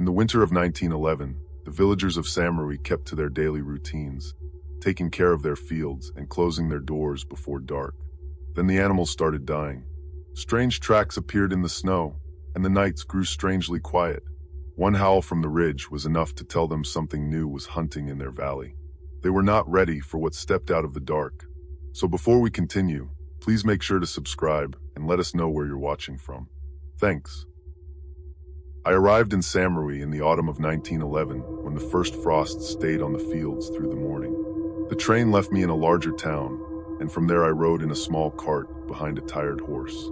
the winter of 1911, the villagers of Saint-Breuil kept to their daily routines, taking care of their fields and closing their doors before dark. Then the animals started dying. Strange tracks appeared in the snow, and the nights grew strangely quiet. One howl from the ridge was enough to tell them something new was hunting in their valley. They were not ready for what stepped out of the dark. So before we continue, please make sure to subscribe and let us know where you're watching from. Thanks. I arrived in Saint-Breuil in the autumn of 1911 when the first frosts stayed on the fields through the morning. The train left me in a larger town, and from there I rode in a small cart behind a tired horse.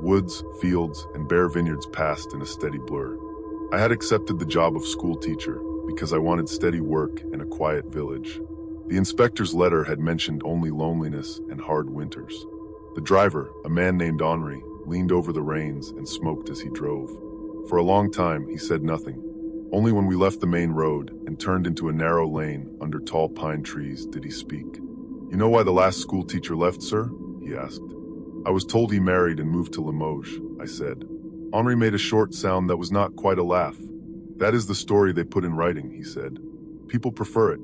Woods, fields, and bare vineyards passed in a steady blur. I had accepted the job of school teacher because I wanted steady work in a quiet village. The inspector's letter had mentioned only loneliness and hard winters. The driver, a man named Henri, leaned over the reins and smoked as he drove. For a long time, he said nothing. Only when we left the main road and turned into a narrow lane under tall pine trees did he speak. "You know why the last school teacher left, sir?" he asked. "I was told he married and moved to Limoges," I said. Henri made a short sound that was not quite a laugh. "That is the story they put in writing," he said. "People prefer it."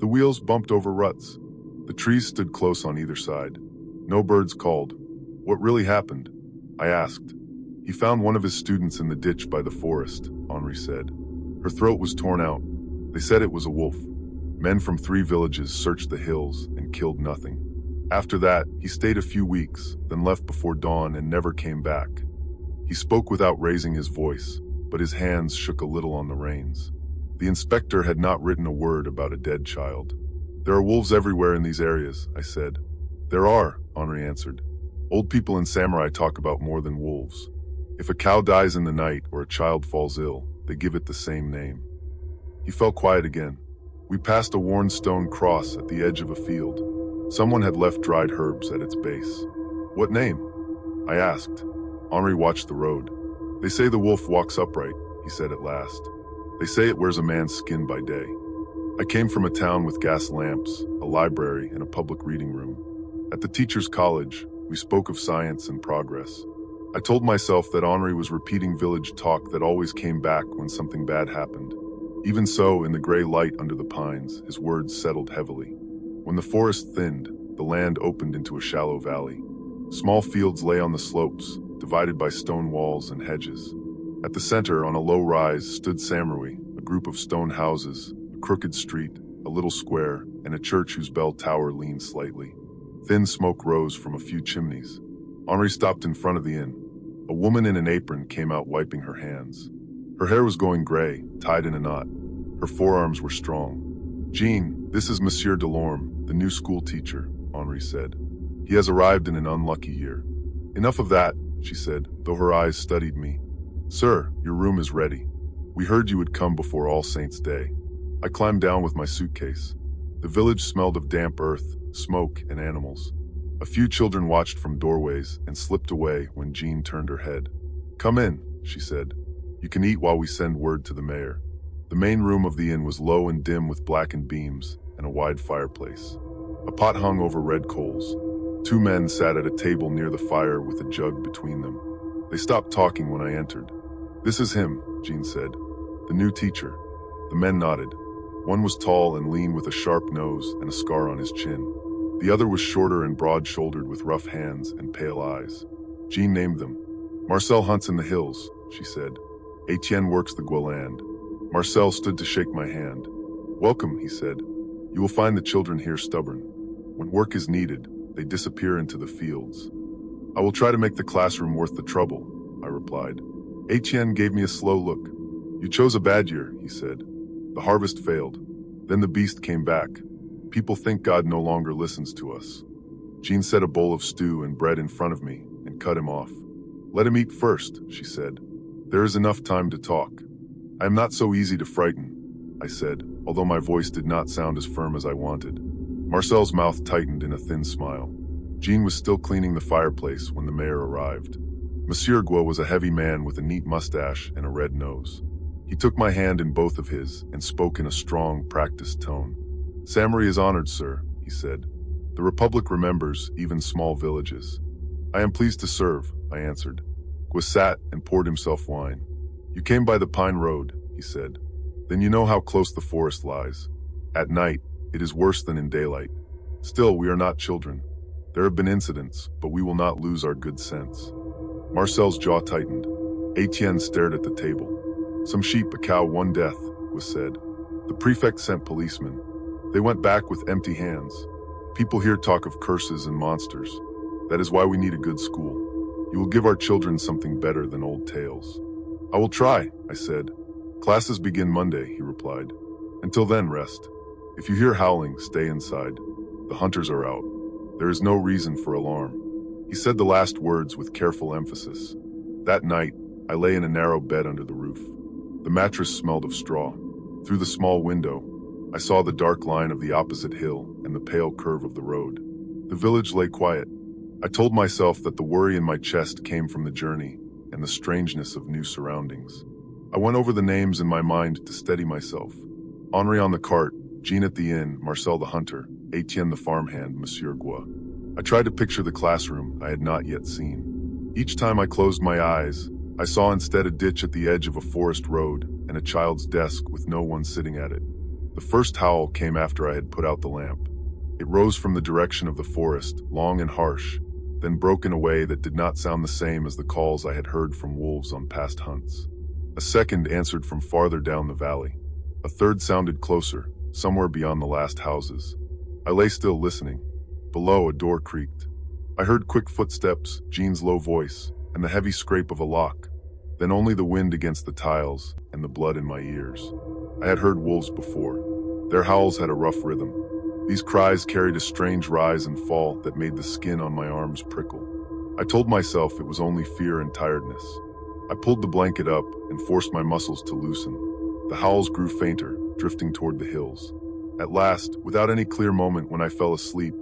The wheels bumped over ruts. The trees stood close on either side. No birds called. "What really happened?" I asked. "He found one of his students in the ditch by the forest," Henri said. "Her throat was torn out. They said it was a wolf. Men from 3 villages searched the hills and killed nothing. After that, he stayed a few weeks, then left before dawn and never came back." He spoke without raising his voice, but his hands shook a little on the reins. The inspector had not written a word about a dead child. "There are wolves everywhere in these areas," I said. "There are," Henri answered. "Old people in Saint-Breuil talk about more than wolves. If a cow dies in the night or a child falls ill, they give it the same name." He fell quiet again. We passed a worn stone cross at the edge of a field. Someone had left dried herbs at its base. "What name?" I asked. Henri watched the road. "They say the wolf walks upright," he said at last. "They say it wears a man's skin by day." I came from a town with gas lamps, a library, and a public reading room. At the teacher's college, we spoke of science and progress. I told myself that Henri was repeating village talk that always came back when something bad happened. Even so, in the gray light under the pines, his words settled heavily. When the forest thinned, the land opened into a shallow valley. Small fields lay on the slopes, divided by stone walls and hedges. At the center, on a low rise, stood Saint-Breuil, a group of stone houses, a crooked street, a little square, and a church whose bell tower leaned slightly. Thin smoke rose from a few chimneys. Henri stopped in front of the inn. A woman in an apron came out wiping her hands. Her hair was going gray, tied in a knot. Her forearms were strong. "Jean, this is Monsieur Delorme, the new school teacher," Henri said. "He has arrived in an unlucky year." "Enough of that," she said, though her eyes studied me. "Sir, your room is ready. We heard you would come before All Saints' Day." I climbed down with my suitcase. The village smelled of damp earth, smoke, and animals. A few children watched from doorways and slipped away when Jean turned her head. "Come in," she said. "You can eat while we send word to the mayor." The main room of the inn was low and dim with blackened beams and a wide fireplace. A pot hung over red coals. 2 men sat at a table near the fire with a jug between them. They stopped talking when I entered. "This is him," Jean said. "The new teacher." The men nodded. One was tall and lean with a sharp nose and a scar on his chin. The other was shorter and broad-shouldered with rough hands and pale eyes. Jean named them. "Marcel hunts in the hills," she said. "Etienne works the Gueland." Marcel stood to shake my hand. "Welcome," he said. "You will find the children here stubborn. When work is needed, they disappear into the fields." "I will try to make the classroom worth the trouble," I replied. Etienne gave me a slow look. "You chose a bad year," he said. "The harvest failed. Then the beast came back. People think God no longer listens to us." Jean set a bowl of stew and bread in front of me and cut him off. "Let him eat first," she said. "There is enough time to talk." "I am not so easy to frighten," I said, although my voice did not sound as firm as I wanted. Marcel's mouth tightened in a thin smile. Jean was still cleaning the fireplace when the mayor arrived. Monsieur Guo was a heavy man with a neat mustache and a red nose. He took my hand in both of his and spoke in a strong, practiced tone. "Saint-Breuil is honored, sir," he said. "The Republic remembers even small villages." "I am pleased to serve," I answered. Guo sat and poured himself wine. "You came by the Pine Road," he said. Then you know how close the forest lies. At night, it is worse than in daylight. Still, we are not children. There have been incidents, but we will not lose our good sense. Marcel's jaw tightened. Etienne stared at the table. Some sheep, a cow, one death, was said. The prefect sent policemen. They went back with empty hands. People here talk of curses and monsters. That is why we need a good school. You will give our children something better than old tales. I will try, I said. Classes begin Monday, he replied. Until then, rest. If you hear howling, stay inside. The hunters are out. There is no reason for alarm. He said the last words with careful emphasis. That night, I lay in a narrow bed under the roof. The mattress smelled of straw. Through the small window, I saw the dark line of the opposite hill and the pale curve of the road. The village lay quiet. I told myself that the worry in my chest came from the journey and the strangeness of new surroundings. I went over the names in my mind to steady myself. Henri on the cart, Jean at the inn, Marcel the hunter, Etienne the farmhand, Monsieur Gua. I tried to picture the classroom I had not yet seen. Each time I closed my eyes, I saw instead a ditch at the edge of a forest road and a child's desk with no one sitting at it. The first howl came after I had put out the lamp. It rose from the direction of the forest, long and harsh, then broke in a way that did not sound the same as the calls I had heard from wolves on past hunts. A second answered from farther down the valley. A third sounded closer, somewhere beyond the last houses. I lay still listening. Below, a door creaked. I heard quick footsteps, Jean's low voice, and the heavy scrape of a lock. Then only the wind against the tiles and the blood in my ears. I had heard wolves before. Their howls had a rough rhythm. These cries carried a strange rise and fall that made the skin on my arms prickle. I told myself it was only fear and tiredness. I pulled the blanket up and forced my muscles to loosen. The howls grew fainter, drifting toward the hills. At last, without any clear moment when I fell asleep,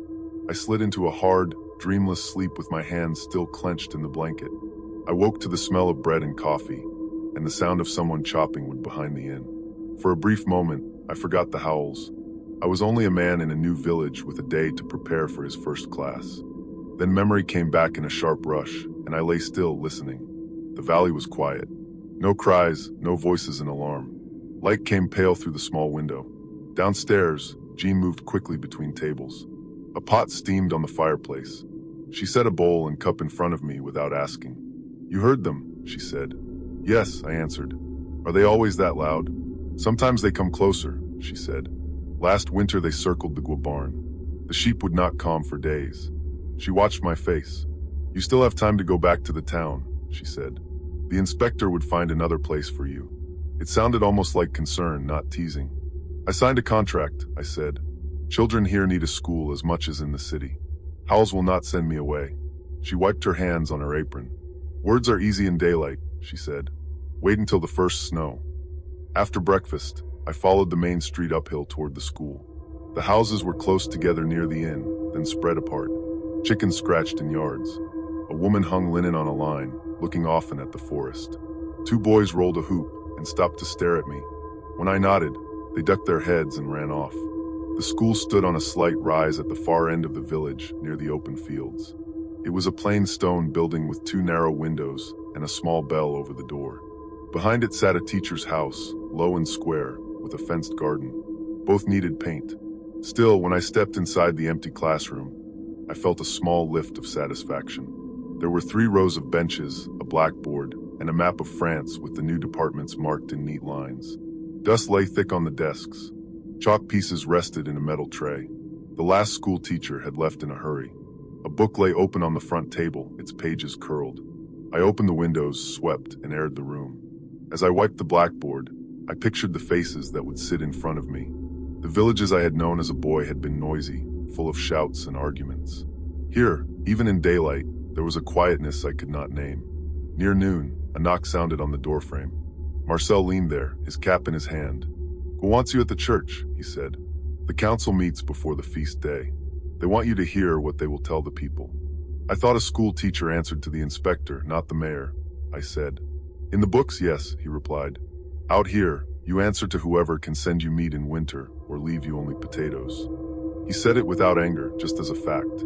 I slid into a hard, dreamless sleep with my hands still clenched in the blanket. I woke to the smell of bread and coffee, and the sound of someone chopping wood behind the inn. For a brief moment, I forgot the howls. I was only a man in a new village with a day to prepare for his first class. Then memory came back in a sharp rush, and I lay still, listening. The valley was quiet. No cries, no voices in alarm. Light came pale through the small window. Downstairs, Jean moved quickly between tables. A pot steamed on the fireplace. She set a bowl and cup in front of me without asking. "You heard them," she said. "Yes," I answered. "Are they always that loud?" "Sometimes they come closer," she said. "Last winter they circled the Gua barn. The sheep would not calm for days." She watched my face. "You still have time to go back to the town," she said. "The inspector would find another place for you." It sounded almost like concern, not teasing. "I signed a contract," I said. "Children here need a school as much as in the city. Howells will not send me away." She wiped her hands on her apron. "Words are easy in daylight," she said. "Wait until the first snow." After breakfast, I followed the main street uphill toward the school. The houses were close together near the inn, then spread apart. Chickens scratched in yards. A woman hung linen on a line, looking often at the forest. Two boys rolled a hoop and stopped to stare at me. When I nodded, they ducked their heads and ran off. The school stood on a slight rise at the far end of the village, near the open fields. It was a plain stone building with two narrow windows and a small bell over the door. Behind it sat a teacher's house, low and square, with a fenced garden. Both needed paint. Still, when I stepped inside the empty classroom, I felt a small lift of satisfaction. There were 3 rows of benches, a blackboard, and a map of France with the new departments marked in neat lines. Dust lay thick on the desks. Chalk pieces rested in a metal tray. The last school teacher had left in a hurry. A book lay open on the front table, its pages curled. I opened the windows, swept, and aired the room. As I wiped the blackboard, I pictured the faces that would sit in front of me. The villages I had known as a boy had been noisy, full of shouts and arguments. Here, even in daylight, there was a quietness I could not name. Near noon, a knock sounded on the doorframe. Marcel leaned there, his cap in his hand. "Who wants you at the church?" he said. "The council meets before the feast day. They want you to hear what they will tell the people." I thought a school teacher answered to the inspector, not the mayor, I said. "In the books, yes," he replied. "Out here, you answer to whoever can send you meat in winter or leave you only potatoes." He said it without anger, just as a fact.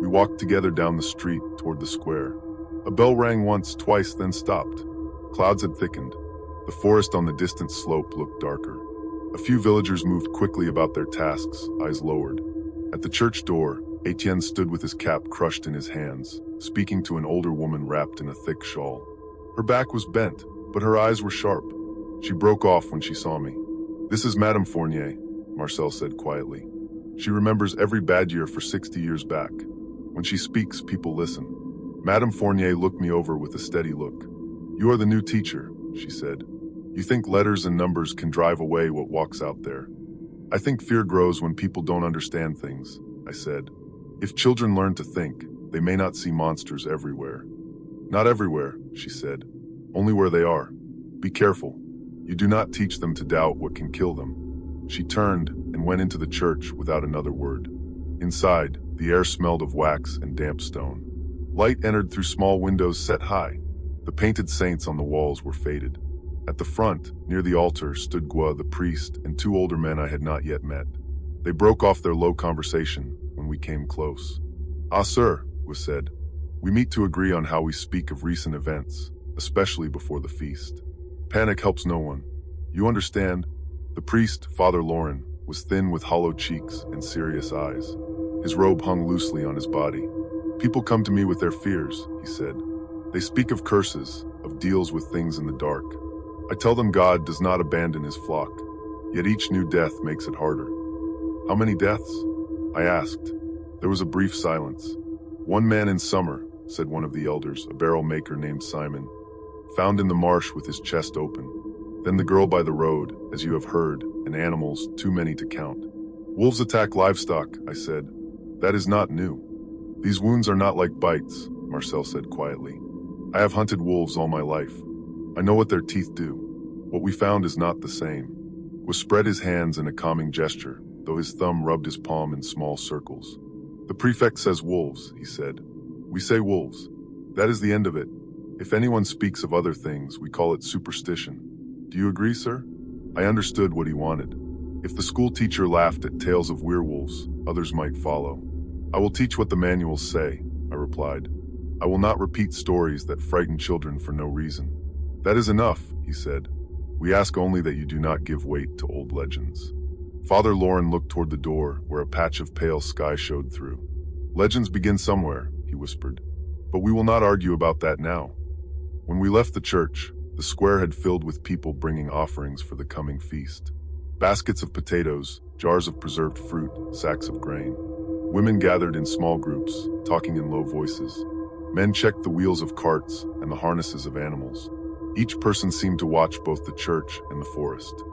We walked together down the street toward the square. A bell rang once, twice, then stopped. Clouds had thickened. The forest on the distant slope looked darker. A few villagers moved quickly about their tasks, eyes lowered. At the church door, Etienne stood with his cap crushed in his hands, speaking to an older woman wrapped in a thick shawl. Her back was bent, but her eyes were sharp. She broke off when she saw me. "This is Madame Fournier," Marcel said quietly. "She remembers every bad year for 60 years back. When she speaks, people listen." Madame Fournier looked me over with a steady look. "You are the new teacher," she said. "You think letters and numbers can drive away what walks out there. I think fear grows when people don't understand things," I said. "If children learn to think, they may not see monsters everywhere." "Not everywhere," she said. "Only where they are. Be careful. You do not teach them to doubt what can kill them." She turned and went into the church without another word. Inside, the air smelled of wax and damp stone. Light entered through small windows set high. The painted saints on the walls were faded. At the front, near the altar, stood Gua, the priest, and two older men I had not yet met. They broke off their low conversation when we came close. "Ah, sir," was said. "We meet to agree on how we speak of recent events, especially before the feast. Panic helps no one. You understand?" The priest, Father Lauren, was thin with hollow cheeks and serious eyes. His robe hung loosely on his body. "People come to me with their fears," he said. "They speak of curses, of deals with things in the dark. I tell them God does not abandon his flock, yet each new death makes it harder." "How many deaths?" I asked. There was a brief silence. "One man in summer," said one of the elders, a barrel maker named Simon, "found in the marsh with his chest open. Then the girl by the road, as you have heard, and animals, too many to count." "Wolves attack livestock," I said. "That is not new." "These wounds are not like bites," Marcel said quietly. "I have hunted wolves all my life. I know what their teeth do. What we found is not the same." He spread his hands in a calming gesture, though his thumb rubbed his palm in small circles. "The prefect says wolves," he said. "We say wolves. That is the end of it. If anyone speaks of other things, we call it superstition. Do you agree, sir?" I understood what he wanted. If the school teacher laughed at tales of werewolves, others might follow. "I will teach what the manuals say," I replied. "I will not repeat stories that frighten children for no reason." "That is enough," he said. "We ask only that you do not give weight to old legends." Father Lauren looked toward the door, where a patch of pale sky showed through. "Legends begin somewhere," he whispered. "But we will not argue about that now." When we left the church, the square had filled with people bringing offerings for the coming feast. Baskets of potatoes, jars of preserved fruit, sacks of grain. Women gathered in small groups, talking in low voices. Men checked the wheels of carts and the harnesses of animals. Each person seemed to watch both the church and the forest.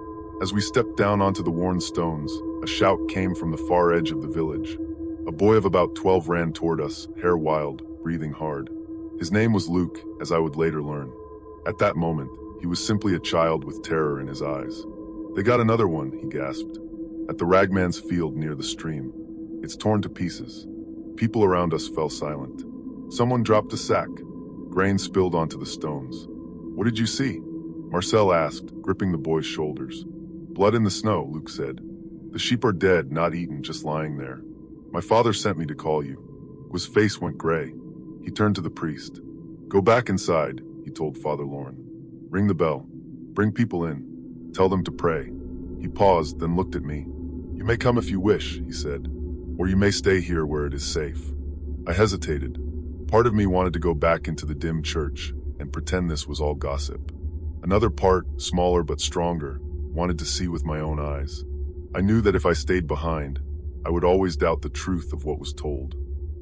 As we stepped down onto the worn stones, a shout came from the far edge of the village. A boy of about 12 ran toward us, hair wild, breathing hard. His name was Luke, as I would later learn. At that moment, he was simply a child with terror in his eyes. "They got another one," he gasped. "At the ragman's field near the stream. It's torn to pieces." People around us fell silent. Someone dropped a sack. Grain spilled onto the stones. "What did you see?" Marcel asked, gripping the boy's shoulders. "Blood in the snow," Luke said. "The sheep are dead, not eaten, just lying there. My father sent me to call you." His face went gray. He turned to the priest. "Go back inside," he told Father Lauren. "Ring the bell. Bring people in. Tell them to pray." He paused, then looked at me. "You may come if you wish," he said, "or you may stay here where it is safe." I hesitated. Part of me wanted to go back into the dim church and pretend this was all gossip. Another part, smaller but stronger, wanted to see with my own eyes. I knew that if I stayed behind, I would always doubt the truth of what was told.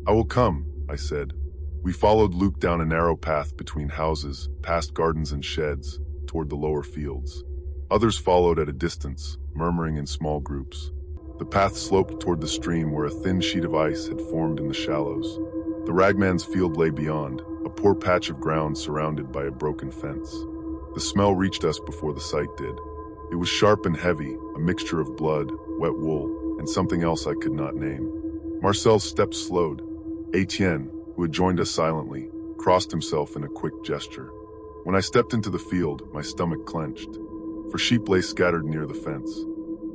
"I will come," I said. We followed Luke down a narrow path between houses, past gardens and sheds, toward the lower fields. Others followed at a distance, murmuring in small groups. The path sloped toward the stream where a thin sheet of ice had formed in the shallows. The ragman's field lay beyond, a poor patch of ground surrounded by a broken fence. The smell reached us before the sight did. It was sharp and heavy, a mixture of blood, wet wool, and something else I could not name. Marcel's steps slowed. Etienne, who had joined us silently, crossed himself in a quick gesture. When I stepped into the field, my stomach clenched, for sheep lay scattered near the fence.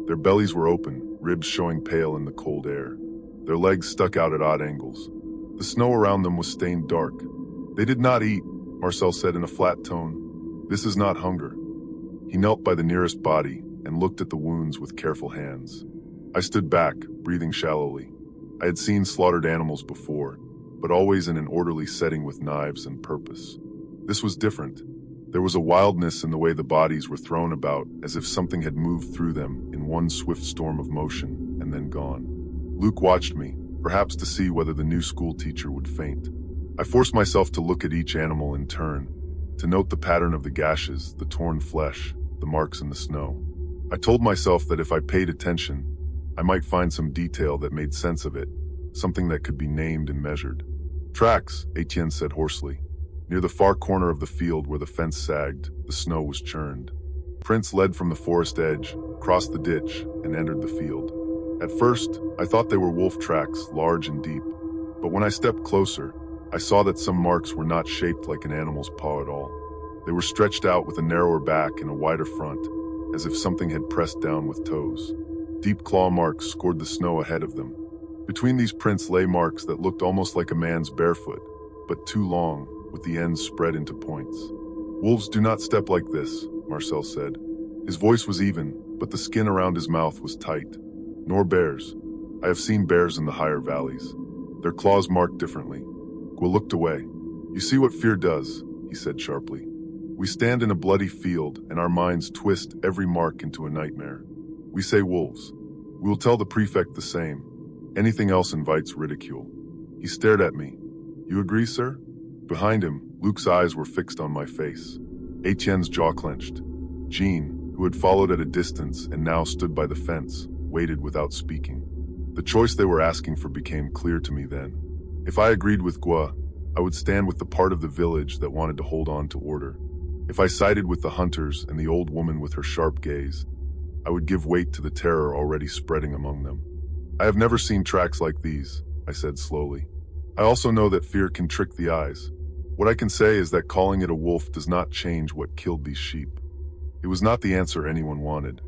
Their bellies were open, ribs showing pale in the cold air. Their legs stuck out at odd angles. The snow around them was stained dark. "They did not eat," Marcel said in a flat tone. "This is not hunger." He knelt by the nearest body and looked at the wounds with careful hands. I stood back, breathing shallowly. I had seen slaughtered animals before, but always in an orderly setting with knives and purpose. This was different. There was a wildness in the way the bodies were thrown about, as if something had moved through them in one swift storm of motion and then gone. Luke watched me, perhaps to see whether the new school teacher would faint. I forced myself to look at each animal in turn, to note the pattern of the gashes, the torn flesh, the marks in the snow. I told myself that if I paid attention, I might find some detail that made sense of it, something that could be named and measured. Tracks, Etienne said hoarsely. Near the far corner of the field where the fence sagged, the snow was churned. Prints led from the forest edge, crossed the ditch, and entered the field. At first, I thought they were wolf tracks, large and deep. But when I stepped closer, I saw that some marks were not shaped like an animal's paw at all. They were stretched out with a narrower back and a wider front, as if something had pressed down with toes. Deep claw marks scored the snow ahead of them. Between these prints lay marks that looked almost like a man's barefoot, but too long, with the ends spread into points. Wolves do not step like this, Marcel said. His voice was even, but the skin around his mouth was tight. Nor bears. I have seen bears in the higher valleys. Their claws marked differently. Gwa looked away. You see what fear does, he said sharply. We stand in a bloody field, and our minds twist every mark into a nightmare. We say wolves. We will tell the prefect the same. Anything else invites ridicule. He stared at me. You agree, sir? Behind him, Luke's eyes were fixed on my face. Etienne's jaw clenched. Jean, who had followed at a distance and now stood by the fence, waited without speaking. The choice they were asking for became clear to me then. If I agreed with Gwa, I would stand with the part of the village that wanted to hold on to order. If I sided with the hunters and the old woman with her sharp gaze, I would give weight to the terror already spreading among them. I have never seen tracks like these, I said slowly. I also know that fear can trick the eyes. What I can say is that calling it a wolf does not change what killed these sheep. It was not the answer anyone wanted.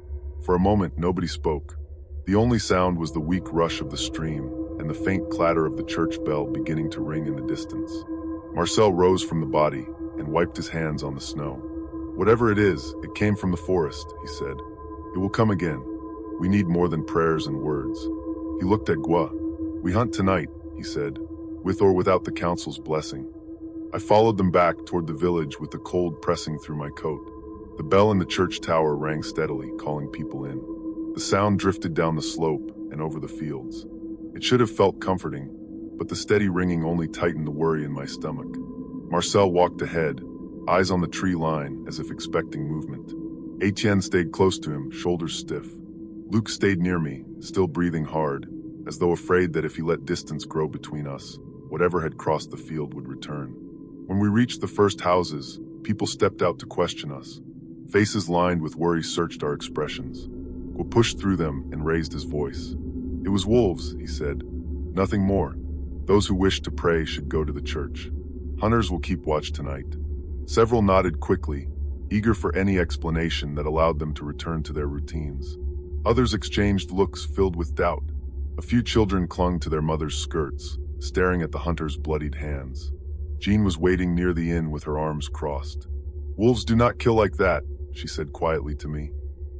For a moment, nobody spoke. The only sound was the weak rush of the stream and the faint clatter of the church bell beginning to ring in the distance. Marcel rose from the body and wiped his hands on the snow. Whatever it is, it came from the forest, he said. It will come again. We need more than prayers and words. He looked at Gwa. We hunt tonight, he said, with or without the council's blessing. I followed them back toward the village with the cold pressing through my coat. The bell in the church tower rang steadily, calling people in. The sound drifted down the slope and over the fields. It should have felt comforting, but the steady ringing only tightened the worry in my stomach. Marcel walked ahead, eyes on the tree line as if expecting movement. Etienne stayed close to him, shoulders stiff. Luke stayed near me, still breathing hard, as though afraid that if he let distance grow between us, whatever had crossed the field would return. When we reached the first houses, people stepped out to question us. Faces lined with worry searched our expressions. Gwa pushed through them and raised his voice. It was wolves, he said. Nothing more. Those who wish to pray should go to the church. Hunters will keep watch tonight. Several nodded quickly, eager for any explanation that allowed them to return to their routines. Others exchanged looks filled with doubt. A few children clung to their mother's skirts, staring at the hunters' bloodied hands. Jean was waiting near the inn with her arms crossed. Wolves do not kill like that, she said quietly to me.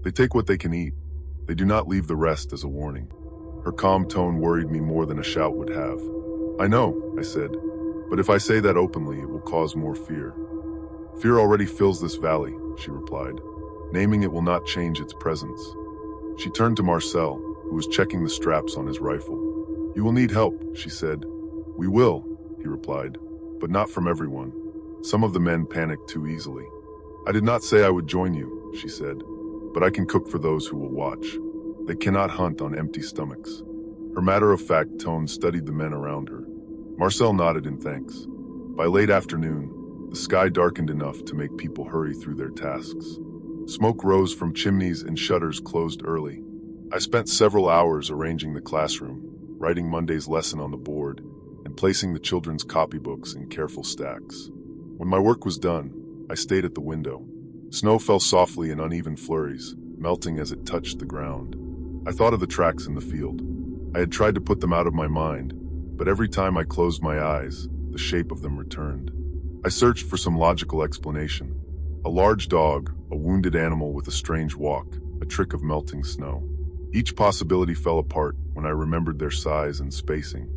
They take what they can eat. They do not leave the rest as a warning. Her calm tone worried me more than a shout would have. I know, I said, but if I say that openly, it will cause more fear. Fear already fills this valley, she replied. Naming it will not change its presence. She turned to Marcel, who was checking the straps on his rifle. You will need help, she said. We will, he replied, but not from everyone. Some of the men panicked too easily. I did not say I would join you, she said, but I can cook for those who will watch. They cannot hunt on empty stomachs. Her matter-of-fact tone studied the men around her. Marcel nodded in thanks. By late afternoon, the sky darkened enough to make people hurry through their tasks. Smoke rose from chimneys and shutters closed early. I spent several hours arranging the classroom, writing Monday's lesson on the board, and placing the children's copybooks in careful stacks. When my work was done, I stayed at the window. Snow fell softly in uneven flurries, melting as it touched the ground. I thought of the tracks in the field. I had tried to put them out of my mind, but every time I closed my eyes, the shape of them returned. I searched for some logical explanation. A large dog, a wounded animal with a strange walk, a trick of melting snow. Each possibility fell apart when I remembered their size and spacing.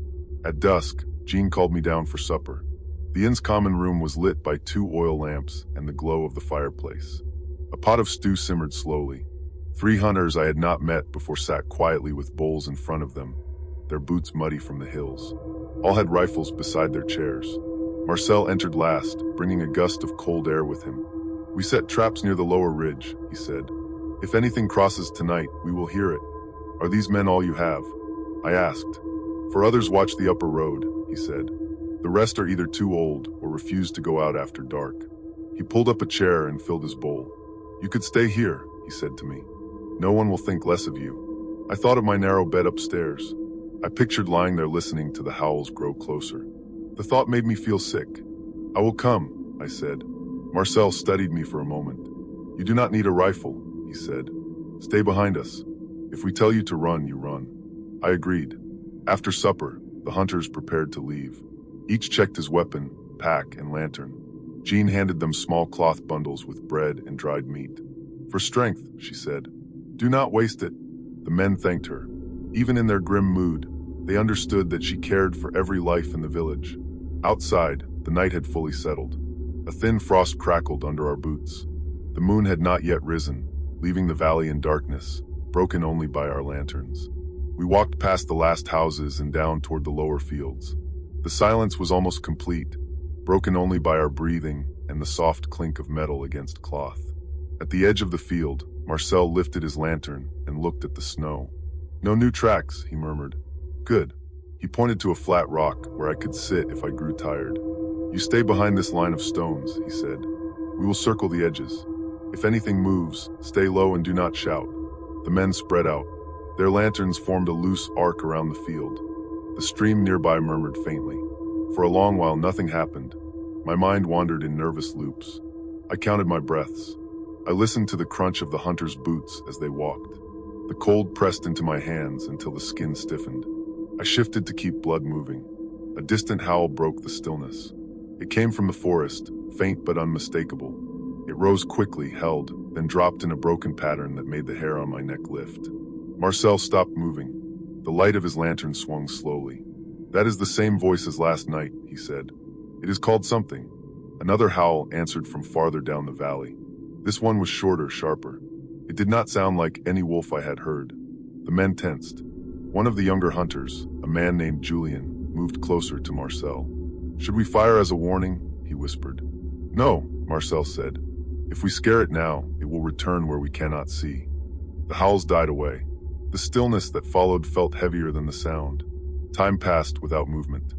At dusk, Jean called me down for supper. The inn's common room was lit by 2 oil lamps and the glow of the fireplace. A pot of stew simmered slowly. 3 hunters I had not met before sat quietly with bowls in front of them, their boots muddy from the hills. All had rifles beside their chairs. Marcel entered last, bringing a gust of cold air with him. "We set traps near the lower ridge," he said. "If anything crosses tonight, we will hear it. Are these men all you have?" I asked. "For others watch the upper road," he said. "The rest are either too old or refuse to go out after dark." He pulled up a chair and filled his bowl. "You could stay here," he said to me. "No one will think less of you." I thought of my narrow bed upstairs. I pictured lying there listening to the howls grow closer. The thought made me feel sick. "I will come," I said. Marcel studied me for a moment. "You do not need a rifle," he said. "Stay behind us. If we tell you to run, you run." I agreed. After supper, the hunters prepared to leave. Each checked his weapon, pack, and lantern. Jean handed them small cloth bundles with bread and dried meat. "For strength," she said. "Do not waste it." The men thanked her. Even in their grim mood, they understood that she cared for every life in the village. Outside, the night had fully settled. A thin frost crackled under our boots. The moon had not yet risen, leaving the valley in darkness, broken only by our lanterns. We walked past the last houses and down toward the lower fields. The silence was almost complete, broken only by our breathing and the soft clink of metal against cloth. At the edge of the field, Marcel lifted his lantern and looked at the snow. "No new tracks," he murmured. "Good." He pointed to a flat rock where I could sit if I grew tired. "You stay behind this line of stones," he said. "We will circle the edges. If anything moves, stay low and do not shout." The men spread out. Their lanterns formed a loose arc around the field. The stream nearby murmured faintly. For a long while nothing happened. My mind wandered in nervous loops. I counted my breaths. I listened to the crunch of the hunters' boots as they walked. The cold pressed into my hands until the skin stiffened. I shifted to keep blood moving. A distant howl broke the stillness. It came from the forest, faint but unmistakable. It rose quickly, held, then dropped in a broken pattern that made the hair on my neck lift. Marcel stopped moving. The light of his lantern swung slowly. "That is the same voice as last night," he said. "It is called something." Another howl answered from farther down the valley. This one was shorter, sharper. It did not sound like any wolf I had heard. The men tensed. One of the younger hunters, a man named Julien, moved closer to Marcel. "Should we fire as a warning?" he whispered. "No," Marcel said. "If we scare it now, it will return where we cannot see." The howls died away. The stillness that followed felt heavier than the sound. Time passed without movement.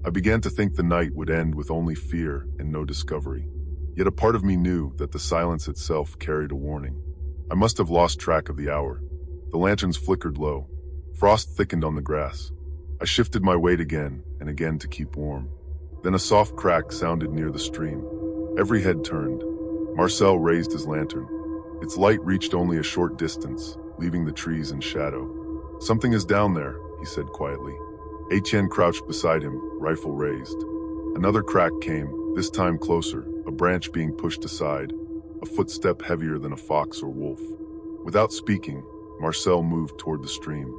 I began to think the night would end with only fear and no discovery. Yet a part of me knew that the silence itself carried a warning. I must have lost track of the hour. The lanterns flickered low. Frost thickened on the grass. I shifted my weight again and again to keep warm. Then a soft crack sounded near the stream. Every head turned. Marcel raised his lantern. Its light reached only a short distance, leaving the trees in shadow. "Something is down there," he said quietly. Etienne crouched beside him, rifle raised. Another crack came, this time closer, a branch being pushed aside, a footstep heavier than a fox or wolf. Without speaking, Marcel moved toward the stream.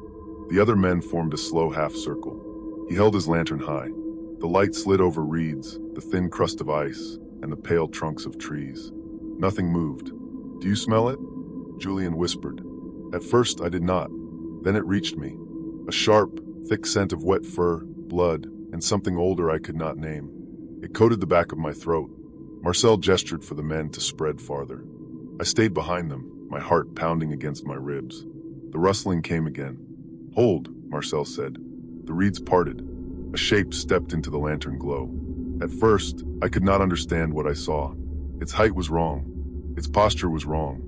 The other men formed a slow half-circle. He held his lantern high. The light slid over reeds, the thin crust of ice, and the pale trunks of trees. Nothing moved. "Do you smell it?" Julien whispered. At first I did not. Then it reached me. A sharp, thick scent of wet fur, blood, and something older I could not name. It coated the back of my throat. Marcel gestured for the men to spread farther. I stayed behind them, my heart pounding against my ribs. The rustling came again. "Hold," Marcel said. The reeds parted. A shape stepped into the lantern glow. At first, I could not understand what I saw. Its height was wrong. Its posture was wrong.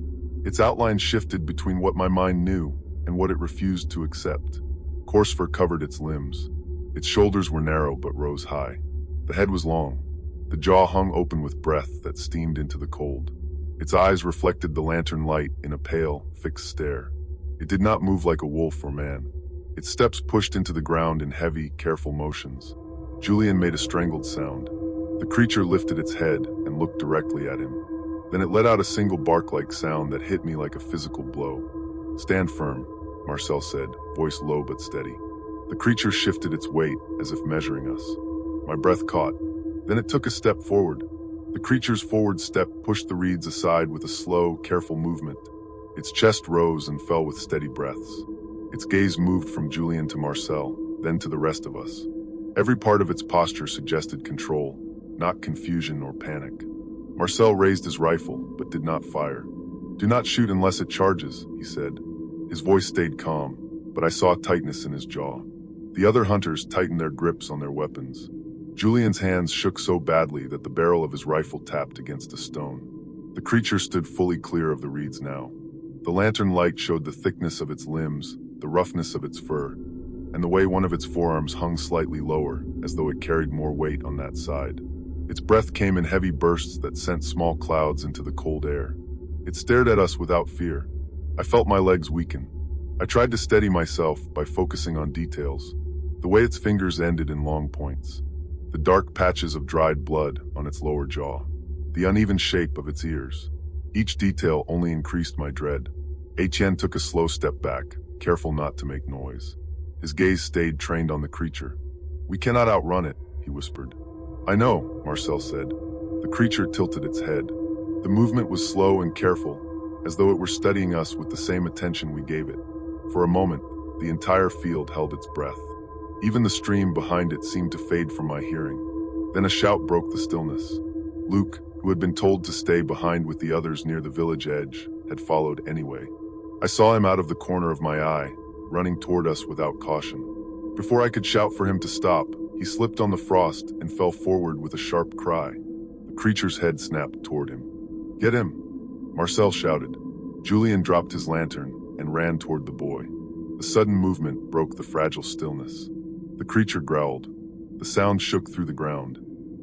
Its outline shifted between what my mind knew and what it refused to accept. Coarse fur covered its limbs. Its shoulders were narrow but rose high. The head was long. The jaw hung open with breath that steamed into the cold. Its eyes reflected the lantern light in a pale, fixed stare. It did not move like a wolf or man. Its steps pushed into the ground in heavy, careful motions. Julien made a strangled sound. The creature lifted its head and looked directly at him. Then it let out a single bark-like sound that hit me like a physical blow. "Stand firm," Marcel said, voice low but steady. The creature shifted its weight as if measuring us. My breath caught. Then it took a step forward. The creature's forward step pushed the reeds aside with a slow, careful movement. Its chest rose and fell with steady breaths. Its gaze moved from Julien to Marcel, then to the rest of us. Every part of its posture suggested control, not confusion or panic. Marcel raised his rifle, but did not fire. "Do not shoot unless it charges," he said. His voice stayed calm, but I saw tightness in his jaw. The other hunters tightened their grips on their weapons. Julien's hands shook so badly that the barrel of his rifle tapped against a stone. The creature stood fully clear of the reeds now. The lantern light showed the thickness of its limbs, the roughness of its fur, and the way one of its forearms hung slightly lower, as though it carried more weight on that side. Its breath came in heavy bursts that sent small clouds into the cold air. It stared at us without fear. I felt my legs weaken. I tried to steady myself by focusing on details. The way its fingers ended in long points. The dark patches of dried blood on its lower jaw. The uneven shape of its ears. Each detail only increased my dread. Etienne took a slow step back, careful not to make noise. His gaze stayed trained on the creature. "We cannot outrun it," he whispered. "I know," Marcel said. The creature tilted its head. The movement was slow and careful, as though it were studying us with the same attention we gave it. For a moment, the entire field held its breath. Even the stream behind it seemed to fade from my hearing. Then a shout broke the stillness. Luke, who had been told to stay behind with the others near the village edge, had followed anyway. I saw him out of the corner of my eye, running toward us without caution. Before I could shout for him to stop, he slipped on the frost and fell forward with a sharp cry. The creature's head snapped toward him. "Get him!" Marcel shouted. Julien dropped his lantern and ran toward the boy. The sudden movement broke the fragile stillness. The creature growled. The sound shook through the ground.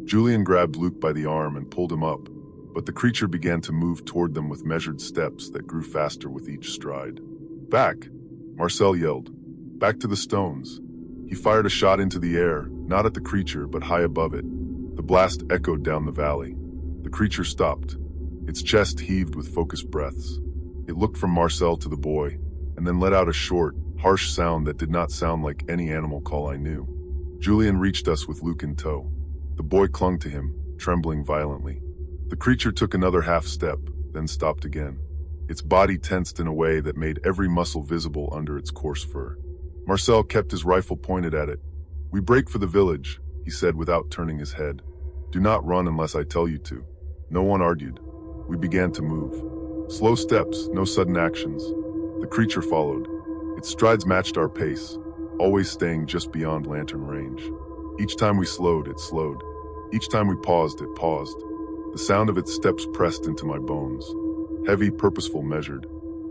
Julien grabbed Luke by the arm and pulled him up, but the creature began to move toward them with measured steps that grew faster with each stride. "Back!" Marcel yelled. "Back to the stones." He fired a shot into the air, not at the creature but high above it. The blast echoed down the valley. The creature stopped. Its chest heaved with focused breaths. It looked from Marcel to the boy, and then let out a short, harsh sound that did not sound like any animal call I knew. Julien reached us with Luke in tow. The boy clung to him, trembling violently. The creature took another half step, then stopped again. Its body tensed in a way that made every muscle visible under its coarse fur. Marcel kept his rifle pointed at it. "We break for the village," he said without turning his head. "Do not run unless I tell you to." No one argued. We began to move. Slow steps, no sudden actions. The creature followed. Its strides matched our pace, always staying just beyond lantern range. Each time we slowed, it slowed. Each time we paused, it paused. The sound of its steps pressed into my bones. Heavy, purposeful, measured.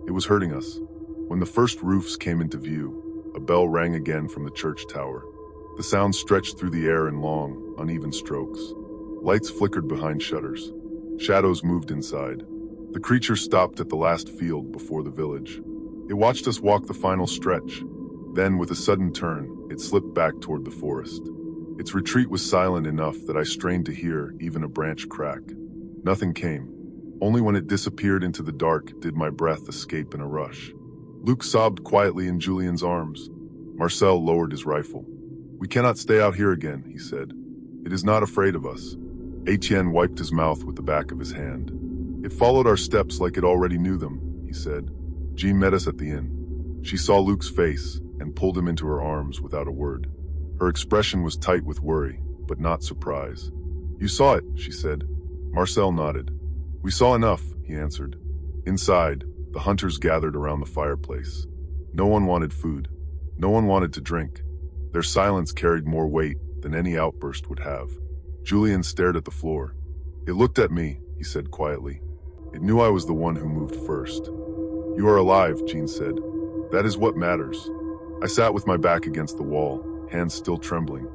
It was hurting us. When the first roofs came into view, a bell rang again from the church tower. The sound stretched through the air in long, uneven strokes. Lights flickered behind shutters. Shadows moved inside. The creature stopped at the last field before the village. It watched us walk the final stretch. Then, with a sudden turn, it slipped back toward the forest. Its retreat was silent enough that I strained to hear even a branch crack. Nothing came. Only when it disappeared into the dark did my breath escape in a rush. Luke sobbed quietly in Julien's arms. Marcel lowered his rifle. "We cannot stay out here again," he said. "It is not afraid of us." Etienne wiped his mouth with the back of his hand. "It followed our steps like it already knew them," he said. "Jean met us at the inn. She saw Luke's face and pulled him into her arms without a word. Her expression was tight with worry, but not surprise. "You saw it," she said. Marcel nodded. "We saw enough," he answered. Inside, the hunters gathered around the fireplace. No one wanted food. No one wanted to drink. Their silence carried more weight than any outburst would have. Julien stared at the floor. "It looked at me," he said quietly. "It knew I was the one who moved first." "You are alive," Jean said. "That is what matters." I sat with my back against the wall, hands still trembling.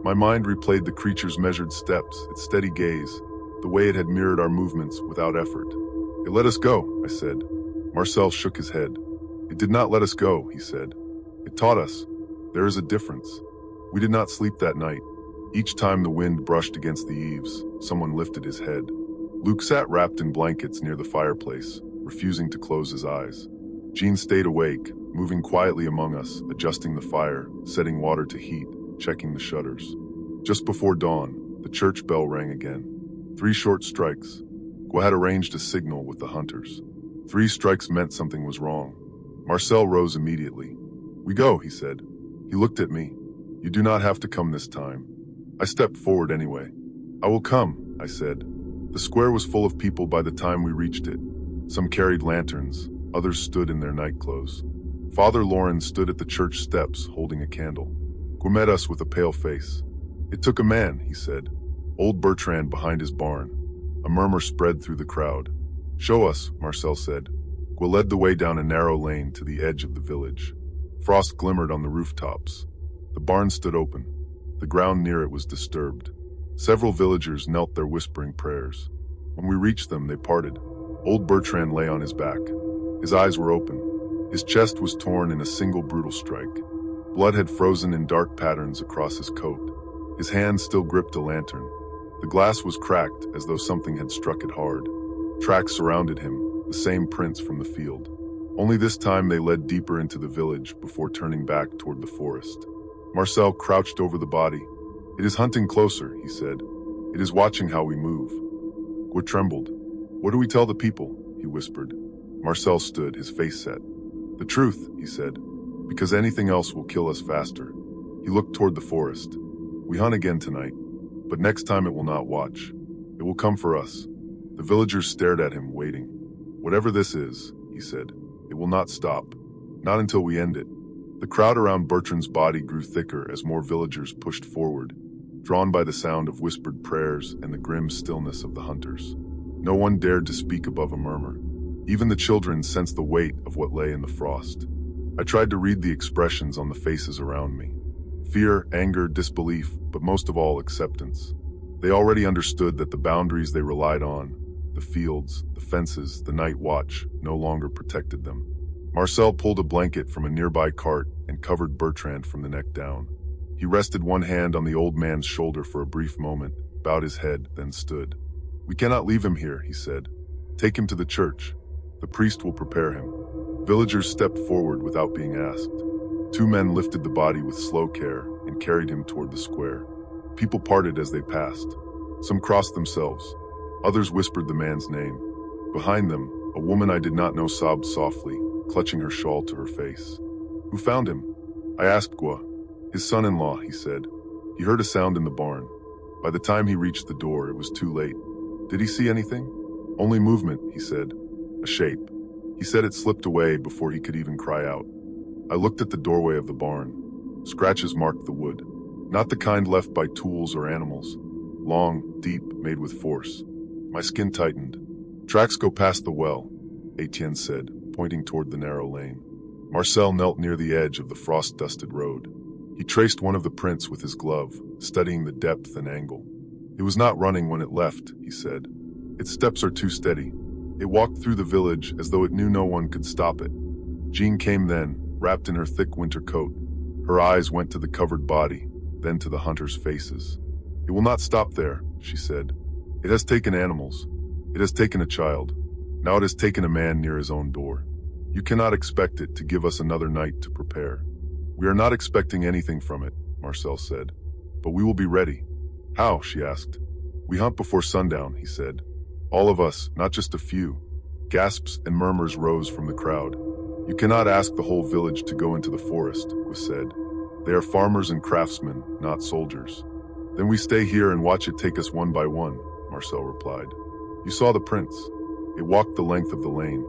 My mind replayed the creature's measured steps, its steady gaze, the way it had mirrored our movements without effort. "It let us go," I said. Marcel shook his head. "It did not let us go," he said. "It taught us. There is a difference." We did not sleep that night. Each time the wind brushed against the eaves, someone lifted his head. Luke sat wrapped in blankets near the fireplace, refusing to close his eyes. Jean stayed awake, moving quietly among us, adjusting the fire, setting water to heat, checking the shutters. Just before dawn, the church bell rang again. 3 short strikes. Gua had arranged a signal with the hunters. 3 strikes meant something was wrong. Marcel rose immediately. "We go," he said. He looked at me. "You do not have to come this time." I stepped forward anyway. "I will come," I said. The square was full of people by the time we reached it. Some carried lanterns, others stood in their nightclothes. Father Lauren stood at the church steps holding a candle. Gua met us with a pale face. "It took a man," he said. "Old Bertrand behind his barn." A murmur spread through the crowd. "Show us," Marcel said. Gua led the way down a narrow lane to the edge of the village. Frost glimmered on the rooftops. The barn stood open. The ground near it was disturbed. Several villagers knelt there whispering prayers. When we reached them, they parted. Old Bertrand lay on his back. His eyes were open. His chest was torn in a single brutal strike. Blood had frozen in dark patterns across his coat. His hand still gripped a lantern. The glass was cracked as though something had struck it hard. Tracks surrounded him, the same prints from the field. Only this time they led deeper into the village before turning back toward the forest. Marcel crouched over the body. "It is hunting closer," he said. "It is watching how we move." Gua trembled. "What do we tell the people?" he whispered. Marcel stood, his face set. "The truth," he said, "because anything else will kill us faster." He looked toward the forest. "We hunt again tonight, but next time it will not watch. It will come for us." The villagers stared at him, waiting. "Whatever this is," he said, "it will not stop. Not until we end it." The crowd around Bertrand's body grew thicker as more villagers pushed forward, drawn by the sound of whispered prayers and the grim stillness of the hunters. No one dared to speak above a murmur. Even the children sensed the weight of what lay in the frost. I tried to read the expressions on the faces around me. Fear, anger, disbelief, but most of all, acceptance. They already understood that the boundaries they relied on, the fields, the fences, the night watch, no longer protected them. Marcel pulled a blanket from a nearby cart and covered Bertrand from the neck down. He rested one hand on the old man's shoulder for a brief moment, bowed his head, then stood. "We cannot leave him here," he said. "Take him to the church. The priest will prepare him." Villagers stepped forward without being asked. 2 men lifted the body with slow care and carried him toward the square. People parted as they passed. Some crossed themselves. Others whispered the man's name. Behind them, a woman I did not know sobbed softly, clutching her shawl to her face. "Who found him?" I asked Gua. "His son-in-law," he said. He heard a sound in the barn. By the time he reached the door, it was too late. "Did he see anything?" "Only movement," he said. "A shape." He said it slipped away before he could even cry out. I looked at the doorway of the barn. Scratches marked the wood. Not the kind left by tools or animals. Long, deep, made with force. My skin tightened. "Tracks go past the well," Etienne said, pointing toward the narrow lane. Marcel knelt near the edge of the frost-dusted road. He traced one of the prints with his glove, studying the depth and angle. "It was not running when it left," he said. "Its steps are too steady. It walked through the village as though it knew no one could stop it." Jean came then, wrapped in her thick winter coat. Her eyes went to the covered body, then to the hunters' faces. "It will not stop there," she said. "It has taken animals. It has taken a child. Now it has taken a man near his own door. You cannot expect it to give us another night to prepare." "We are not expecting anything from it," Marcel said. "But we will be ready." "How?" she asked. "We hunt before sundown," he said. "All of us, not just a few." Gasps and murmurs rose from the crowd. "You cannot ask the whole village to go into the forest," was said. "They are farmers and craftsmen, not soldiers." "Then we stay here and watch it take us one by one," Marcel replied. "You saw the prints. It walked the length of the lane.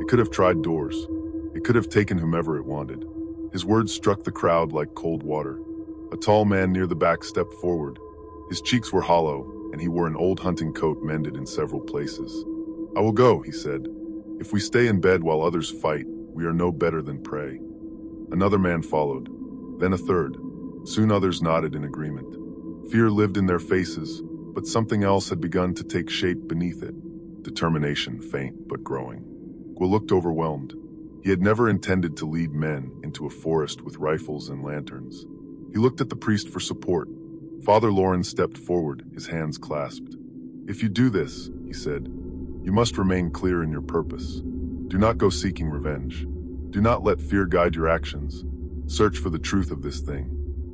It could have tried doors. It could have taken whomever it wanted." His words struck the crowd like cold water. A tall man near the back stepped forward. His cheeks were hollow, and he wore an old hunting coat mended in several places. "I will go," he said. "If we stay in bed while others fight, we are no better than prey." Another man followed, then a third. Soon others nodded in agreement. Fear lived in their faces, but something else had begun to take shape beneath it. Determination, faint but growing. Gua looked overwhelmed. He had never intended to lead men into a forest with rifles and lanterns. He looked at the priest for support. Father Lauren stepped forward, his hands clasped. "If you do this," he he said. You must remain clear in your purpose. Do not go seeking revenge. Do not let fear guide your actions. Search for the truth of this thing.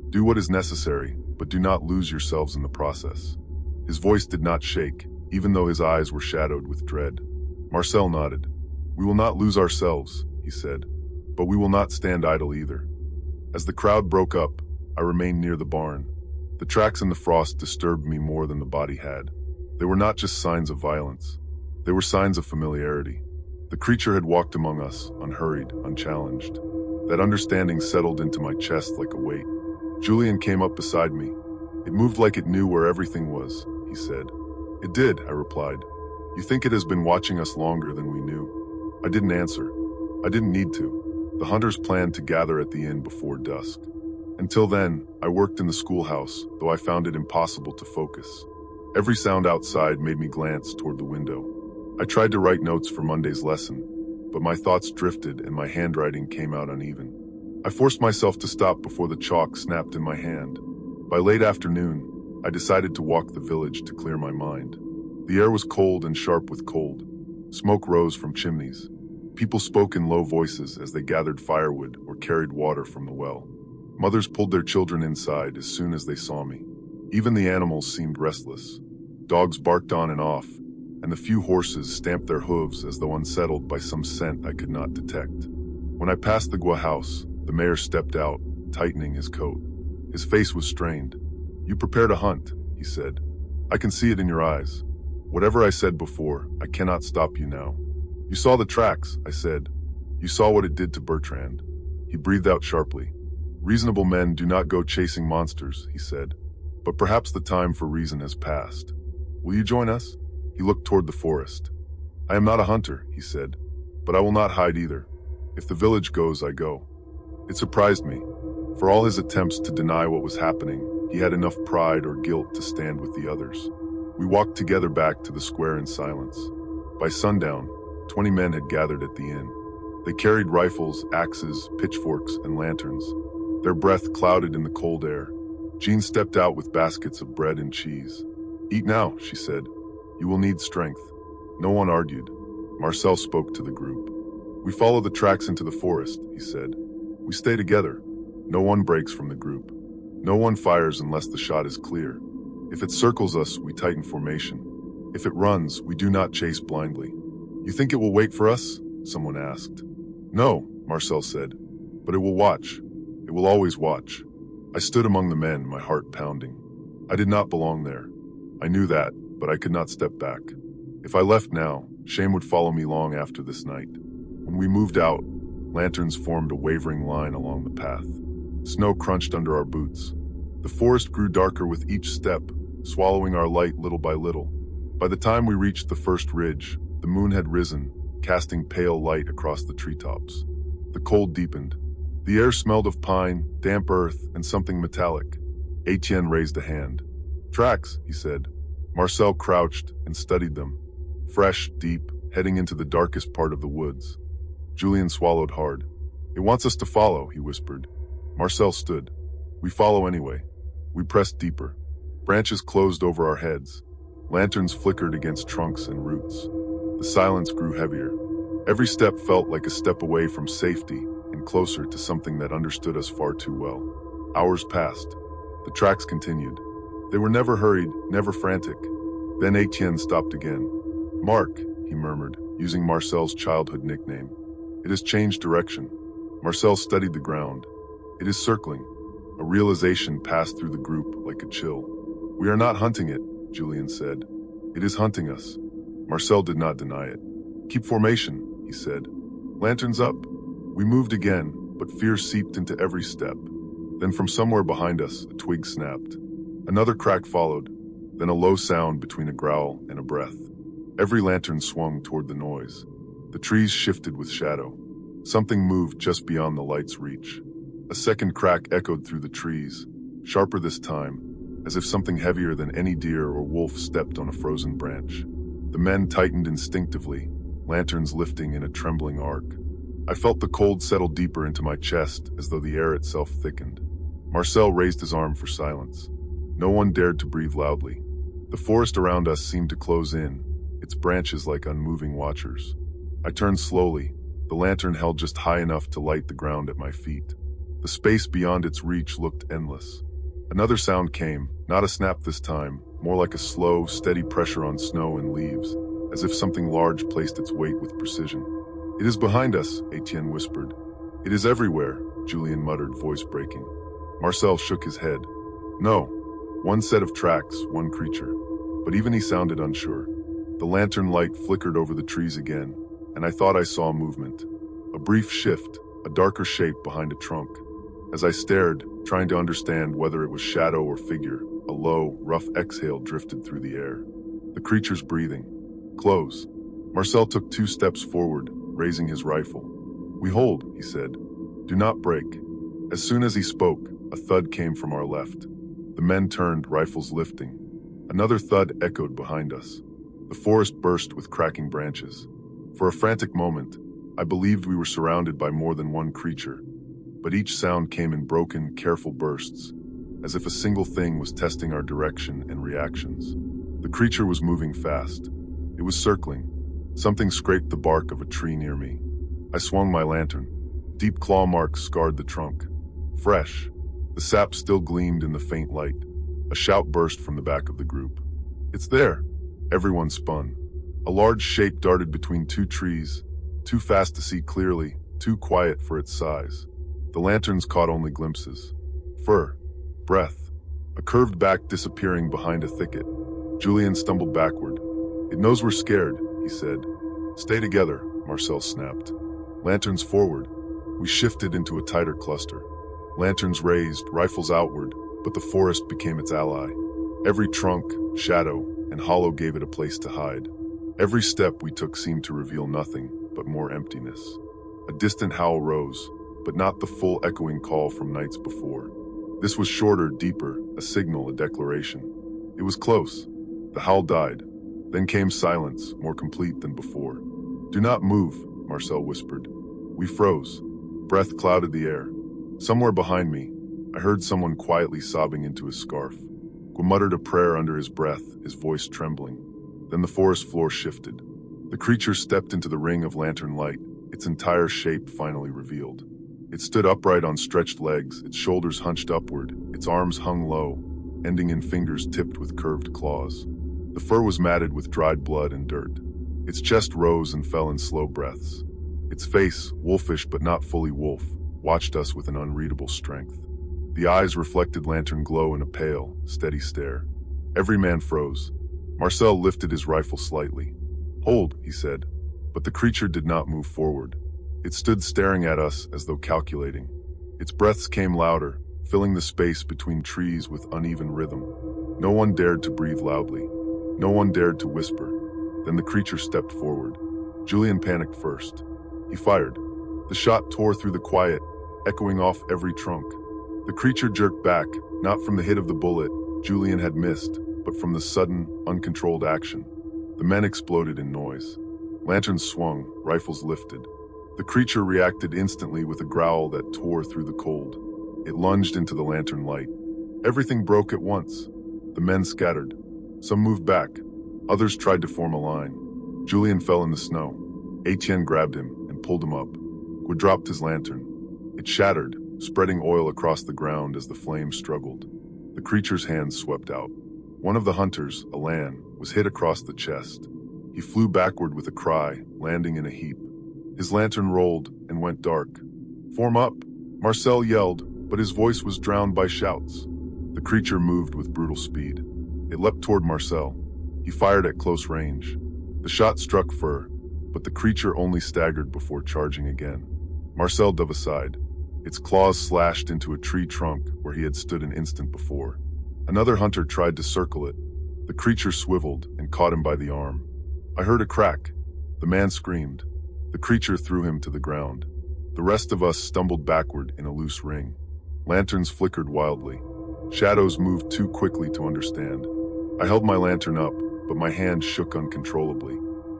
Do what is necessary, but do not lose yourselves in the process. His voice did not shake, even though his eyes were shadowed with dread. Marcel nodded. We will not lose ourselves, he said, but we will not stand idle either. As the crowd broke up, I remained near the barn. The tracks in the frost disturbed me more than the body had. They were not just signs of violence. They were signs of familiarity. The creature had walked among us, unhurried, unchallenged. That understanding settled into my chest like a weight. Julian came up beside me. It moved like it knew where everything was, he said. It did, I replied. You think it has been watching us longer than we knew? I didn't answer. I didn't need to. The hunters planned to gather at the inn before dusk. Until then, I worked in the schoolhouse, though I found it impossible to focus. Every sound outside made me glance toward the window. I tried to write notes for Monday's lesson, but my thoughts drifted and my handwriting came out uneven. I forced myself to stop before the chalk snapped in my hand. By late afternoon, I decided to walk the village to clear my mind. The air was cold and sharp with cold. Smoke rose from chimneys. People spoke in low voices as they gathered firewood or carried water from the well. Mothers pulled their children inside as soon as they saw me. Even the animals seemed restless. Dogs barked on and off, and the few horses stamped their hooves as though unsettled by some scent I could not detect. When I passed the Gua house, the mayor stepped out, tightening his coat. His face was strained. You prepared a hunt, he said. I can see it in your eyes. Whatever I said before, I cannot stop you now. You saw the tracks, I said. You saw what it did to Bertrand. He breathed out sharply. Reasonable men do not go chasing monsters, he said. But perhaps the time for reason has passed. Will you join us? He looked toward the forest. I am not a hunter, he said, but I will not hide either. If the village goes, I go. It surprised me. For all his attempts to deny what was happening, he had enough pride or guilt to stand with the others. We walked together back to the square in silence. By sundown, 20 men had gathered at the inn. They carried rifles, axes, pitchforks, and lanterns. Their breath clouded in the cold air. Jean stepped out with baskets of bread and cheese. Eat now, she said. You will need strength. No one argued. Marcel spoke to the group. We follow the tracks into the forest, he said. We stay together. No one breaks from the group. No one fires unless the shot is clear. If it circles us, we tighten formation. If it runs, we do not chase blindly. You think it will wait for us? Someone asked. No, Marcel said, but it will watch. It will always watch. I stood among the men, my heart pounding. I did not belong there. I knew that, but I could not step back. If I left now, shame would follow me long after this night. When we moved out, lanterns formed a wavering line along the path. Snow crunched under our boots. The forest grew darker with each step, swallowing our light little by little. By the time we reached the first ridge, the moon had risen, casting pale light across the treetops. The cold deepened. The air smelled of pine, damp earth, and something metallic. Etienne raised a hand. Tracks, he said. Marcel crouched and studied them. Fresh, deep, heading into the darkest part of the woods. Julien swallowed hard. It wants us to follow, he whispered. Marcel stood. We follow anyway. We pressed deeper. Branches closed over our heads. Lanterns flickered against trunks and roots. The silence grew heavier. Every step felt like a step away from safety and closer to something that understood us far too well. Hours passed. The tracks continued. They were never hurried, never frantic. Then Etienne stopped again. Mark, he murmured, using Marcel's childhood nickname. It has changed direction. Marcel studied the ground. It is circling. A realization passed through the group like a chill. We are not hunting it, Julien said. It is hunting us. Marcel did not deny it. Keep formation, he said. Lanterns up. We moved again, but fear seeped into every step. Then from somewhere behind us, a twig snapped. Another crack followed, then a low sound between a growl and a breath. Every lantern swung toward the noise. The trees shifted with shadow. Something moved just beyond the light's reach. A second crack echoed through the trees, sharper this time, as if something heavier than any deer or wolf stepped on a frozen branch. The men tightened instinctively, lanterns lifting in a trembling arc. I felt the cold settle deeper into my chest as though the air itself thickened. Marcel raised his arm for silence. No one dared to breathe loudly. The forest around us seemed to close in, its its branches like unmoving watchers. I turned slowly, the lantern held just high enough to light the ground at my feet. The space beyond its reach looked endless. Another sound came, not a snap this time, more like a slow, steady pressure on snow and leaves, as if something large placed its weight with precision. "It is behind us," Etienne whispered. "It is everywhere," Julien muttered, voice breaking. Marcel shook his head. "No. One set of tracks, one creature." But even he sounded unsure. The lantern light flickered over the trees again, and I thought I saw movement. A brief shift, a darker shape behind a trunk. As I stared, trying to understand whether it was shadow or figure, a low, rough exhale drifted through the air. The creature's breathing. "Close." Marcel took 2 steps forward, raising his rifle. "We hold," he said. "Do not break." As soon as he spoke, a thud came from our left. The men turned, rifles lifting. Another thud echoed behind us. The forest burst with cracking branches. For a frantic moment, I believed we were surrounded by more than one creature, but each sound came in broken, careful bursts, as if a single thing was testing our direction and reactions. The creature was moving fast. It was circling. Something scraped the bark of a tree near me. I swung my lantern. Deep claw marks scarred the trunk. Fresh. The sap still gleamed in the faint light. A shout burst from the back of the group. "It's there!" Everyone spun. A large shape darted between 2 trees, too fast to see clearly, too quiet for its size. The lanterns caught only glimpses. Fur. Breath. A curved back disappearing behind a thicket. Julien stumbled backward. "It knows we're scared," he said. "Stay together," Marcel snapped. "Lanterns forward." We shifted into a tighter cluster. Lanterns raised, rifles outward, but the forest became its ally. Every trunk, shadow, and hollow gave it a place to hide. Every step we took seemed to reveal nothing but more emptiness. A distant howl rose, but not the full echoing call from nights before. This was shorter, deeper, a signal, a declaration. It was close. The howl died. Then came silence, more complete than before. "Do not move," Marcel whispered. We froze. Breath clouded the air. Somewhere behind me, I heard someone quietly sobbing into his scarf. He muttered a prayer under his breath, his voice trembling. Then the forest floor shifted. The creature stepped into the ring of lantern light, its entire shape finally revealed. It stood upright on stretched legs, its shoulders hunched upward, its arms hung low, ending in fingers tipped with curved claws. The fur was matted with dried blood and dirt. Its chest rose and fell in slow breaths. Its face, wolfish but not fully wolf, watched us with an unreadable strength. The eyes reflected lantern glow in a pale, steady stare. Every man froze. Marcel lifted his rifle slightly. "Hold," he said. But the creature did not move forward. It stood staring at us as though calculating. Its breaths came louder, filling the space between trees with uneven rhythm. No one dared to breathe loudly. No one dared to whisper. Then the creature stepped forward. Julien panicked first. He fired. The shot tore through the quiet, echoing off every trunk. The creature jerked back, not from the hit of the bullet Julien had missed, but from the sudden, uncontrolled action. The men exploded in noise. Lanterns swung, rifles lifted. The creature reacted instantly with a growl that tore through the cold. It lunged into the lantern light. Everything broke at once. The men scattered. Some moved back. Others tried to form a line. Julien fell in the snow. Etienne grabbed him and pulled him up. He dropped his lantern. It shattered, spreading oil across the ground as the flames struggled. The creature's hands swept out. One of the hunters, a Lan, was hit across the chest. He flew backward with a cry, landing in a heap. His lantern rolled and went dark. "Form up!" Marcel yelled, but his voice was drowned by shouts. The creature moved with brutal speed. It leapt toward Marcel. He fired at close range. The shot struck fur, but the creature only staggered before charging again. Marcel dove aside. Its claws slashed into a tree trunk where he had stood an instant before. Another hunter tried to circle it. The creature swiveled and caught him by the arm. I heard a crack. The man screamed. The creature threw him to the ground. The rest of us stumbled backward in a loose ring. Lanterns flickered wildly. Shadows moved too quickly to understand. I held my lantern up, but my hand shook uncontrollably.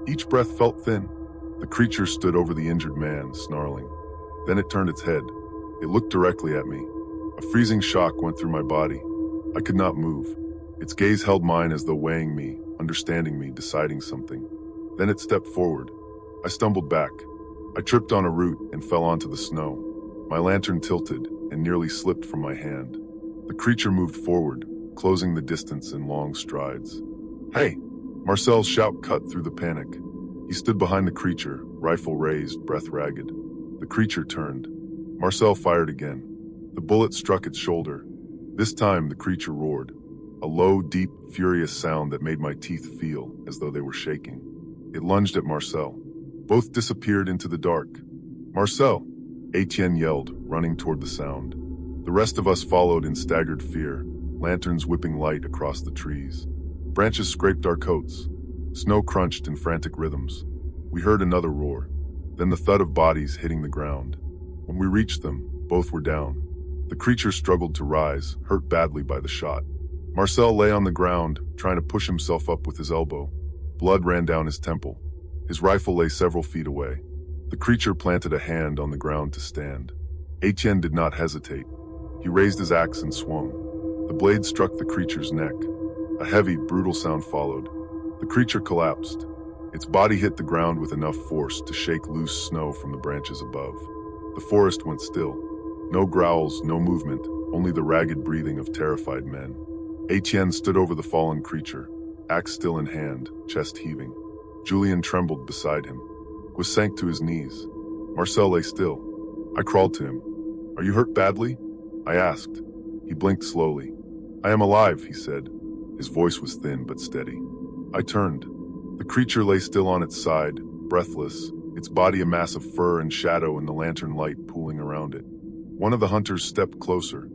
Each breath felt thin. The creature stood over the injured man, snarling. Then it turned its head. It looked directly at me. A freezing shock went through my body. I could not move. Its gaze held mine as though weighing me, understanding me, deciding something. Then it stepped forward. I stumbled back. I tripped on a root and fell onto the snow. My lantern tilted and nearly slipped from my hand. The creature moved forward, closing the distance in long strides. "Hey!" Marcel's shout cut through the panic. He stood behind the creature, rifle raised, breath ragged. The creature turned. Marcel fired again. The bullet struck its shoulder. This time the creature roared. A low, deep, furious sound that made my teeth feel as though they were shaking. It lunged at Marcel. Both disappeared into the dark. "Marcel!" Etienne yelled, running toward the sound. The rest of us followed in staggered fear, lanterns whipping light across the trees. Branches scraped our coats. Snow crunched in frantic rhythms. We heard another roar, then the thud of bodies hitting the ground. When we reached them, both were down. The creature struggled to rise, hurt badly by the shot. Marcel lay on the ground, trying to push himself up with his elbow. Blood ran down his temple. His rifle lay several feet away. The creature planted a hand on the ground to stand. Etienne did not hesitate. He raised his axe and swung. The blade struck the creature's neck. A heavy, brutal sound followed. The creature collapsed. Its body hit the ground with enough force to shake loose snow from the branches above. The forest went still. No growls, no movement, only the ragged breathing of terrified men. Etienne stood over the fallen creature, axe still in hand, chest heaving. Julien trembled beside him. Was sank to his knees. Marcel lay still. I crawled to him. "Are you hurt badly?" I asked. He blinked slowly. "I am alive," he said. His voice was thin but steady. I turned. The creature lay still on its side, breathless, its body a mass of fur and shadow in the lantern light pooling around it. One of the hunters stepped closer.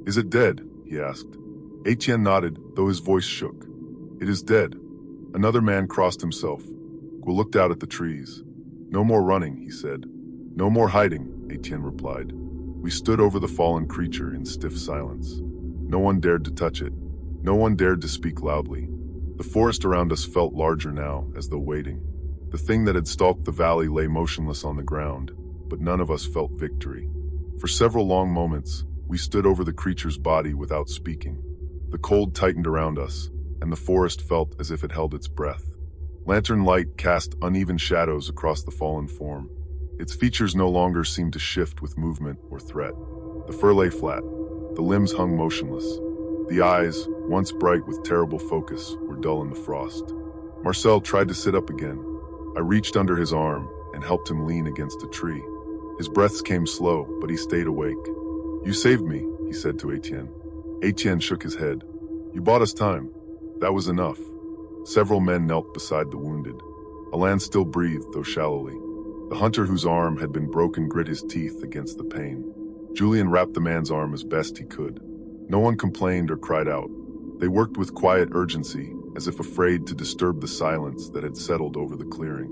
"Is it dead?" he asked. Etienne nodded, though his voice shook. "It is dead." Another man crossed himself. We looked out at the trees. "No more running," he said. "No more hiding," Etienne replied. We stood over the fallen creature in stiff silence. No one dared to touch it. No one dared to speak loudly. The forest around us felt larger now, as though waiting. The thing that had stalked the valley lay motionless on the ground, but none of us felt victory. For several long moments, we stood over the creature's body without speaking. The cold tightened around us, and the forest felt as if it held its breath. Lantern light cast uneven shadows across the fallen form. Its features no longer seemed to shift with movement or threat. The fur lay flat. The limbs hung motionless. The eyes, once bright with terrible focus, were dull in the frost. Marcel tried to sit up again. I reached under his arm and helped him lean against a tree. His breaths came slow, but he stayed awake. "You saved me," he said to Etienne. Etienne shook his head. "You bought us time. That was enough." Several men knelt beside the wounded. Alain still breathed, though shallowly. The hunter whose arm had been broken grit his teeth against the pain. Julien wrapped the man's arm as best he could. No one complained or cried out. They worked with quiet urgency, as if afraid to disturb the silence that had settled over the clearing.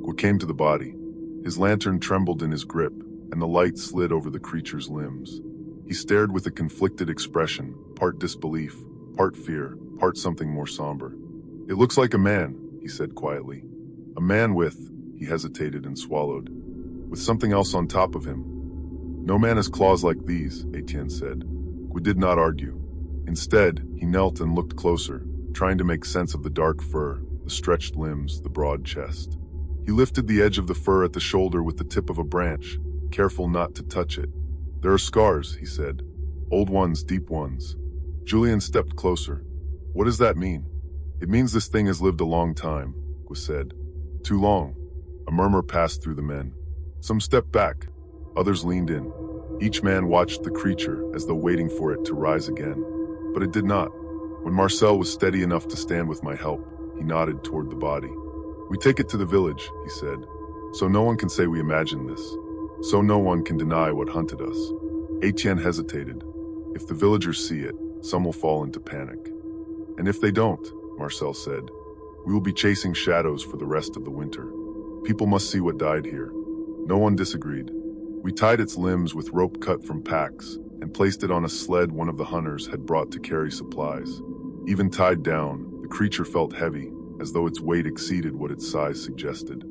We came to the body. His lantern trembled in his grip, and the light slid over the creature's limbs. He stared with a conflicted expression, part disbelief, part fear, part something more somber. "It looks like a man," he said quietly. "A man with," he hesitated and swallowed, "with something else on top of him." "No man has claws like these," Etienne said. We did not argue. Instead, he knelt and looked closer, trying to make sense of the dark fur, the stretched limbs, the broad chest. He lifted the edge of the fur at the shoulder with the tip of a branch, careful not to touch it. "There are scars," he said. "Old ones, deep ones." Julien stepped closer. "What does that mean?" "It means this thing has lived a long time," was said. "Too long." A murmur passed through the men. Some stepped back. Others leaned in. Each man watched the creature as though waiting for it to rise again. But it did not. When Marcel was steady enough to stand with my help, he nodded toward the body. "We take it to the village," he said. "So no one can say we imagined this. So no one can deny what hunted us." Etienne hesitated. "If the villagers see it, some will fall into panic." "And if they don't," Marcel said, "we will be chasing shadows for the rest of the winter. People must see what died here." No one disagreed. We tied its limbs with rope cut from packs and placed it on a sled one of the hunters had brought to carry supplies. Even tied down, the creature felt heavy, as though its weight exceeded what its size suggested.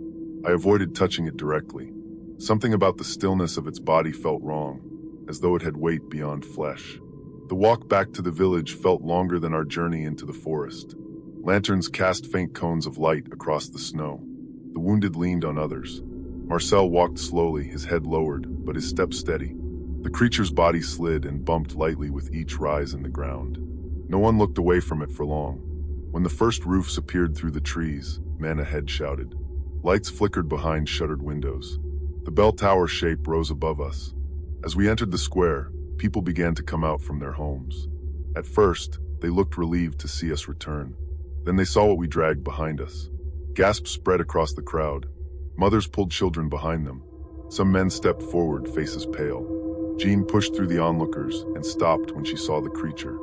I avoided touching it directly. Something about the stillness of its body felt wrong, as though it had weight beyond flesh. The walk back to the village felt longer than our journey into the forest. Lanterns cast faint cones of light across the snow. The wounded leaned on others. Marcel walked slowly, his head lowered, but his step steady. The creature's body slid and bumped lightly with each rise in the ground. No one looked away from it for long. When the first roofs appeared through the trees, men ahead shouted. Lights flickered behind shuttered windows. The bell tower shape rose above us. As we entered the square, people began to come out from their homes. At first, they looked relieved to see us return. Then they saw what we dragged behind us. Gasps spread across the crowd. Mothers pulled children behind them. Some men stepped forward, faces pale. Jean pushed through the onlookers and stopped when she saw the creature.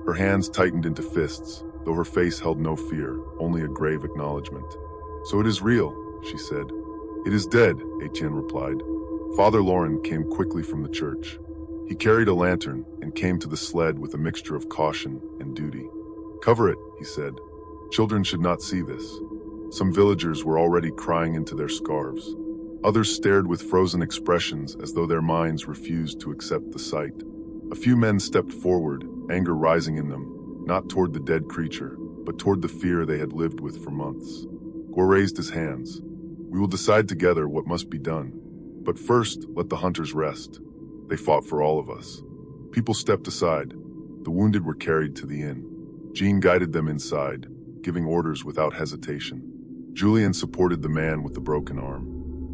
Her hands tightened into fists, though her face held no fear, only a grave acknowledgement. "So it is real," she said. "It is dead," Etienne replied. Father Laurent came quickly from the church. He carried a lantern and came to the sled with a mixture of caution and duty. "Cover it," he said. "Children should not see this." Some villagers were already crying into their scarves. Others stared with frozen expressions as though their minds refused to accept the sight. A few men stepped forward, anger rising in them, not toward the dead creature, but toward the fear they had lived with for months. Gore raised his hands. "We will decide together what must be done. But first, let the hunters rest. They fought for all of us." People stepped aside. The wounded were carried to the inn. Jean guided them inside, giving orders without hesitation. Julien supported the man with the broken arm.